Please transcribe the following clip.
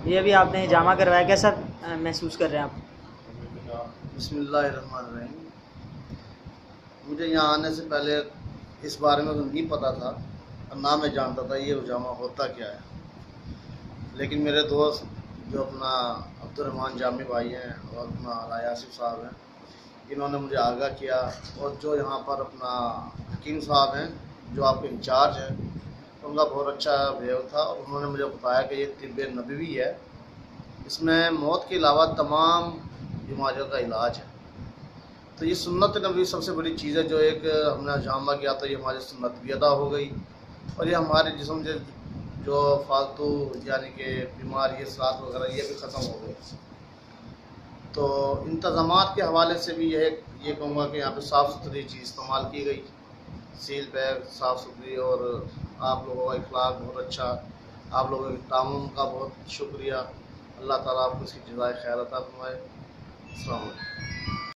یہ ابھی آپ نے جامع کروایا، کیسا محسوس کر رہے ہیں آپ؟ بسم اللہ الرحمن الرحیم۔ مجھے یہاں آنے سے پہلے اس بارے میں تو نہیں پتہ تھا اور نہ میں جانتا تھا یہ جامع ہوتا کیا ہے، لیکن میرے دوست جو اپنا عبد الرحمن جامی بھائی ہیں اور اپنا رایا آصف صاحب ہیں، انہوں نے مجھے آگاہ کیا، اور جو یہاں پر اپنا حکیم صاحب ہیں جو آپ کے انچارج ہیں، ان کا بہت اچھا بہیو تھا، اور انہوں نے مجھے بتایا کہ یہ طب نبوی ہے، اس میں موت کے علاوہ تمام بیماریوں کا علاج ہے۔ تو یہ سنت نبوی سب سے بڑی چیز ہے، جو ایک ہم نے جامع کیا تو یہ ہماری سنت بھی ادا ہو گئی، اور یہ ہمارے جسم سے جو فالتو یعنی کہ بیماری سات وغیرہ یہ بھی ختم ہو گئی۔ تو انتظامات کے حوالے سے بھی یہ کہوں گا کہ یہاں پہ صاف ستھری چیز استعمال کی گئی، سیل بیگ صاف ستھری، اور آپ لوگوں کا اخلاق بہت اچھا، آپ لوگوں کے تعاون کا بہت شکریہ۔ اللہ تعالیٰ آپ کو اس کی جزائے خیر عطا فرمائے۔ السلام علیکم۔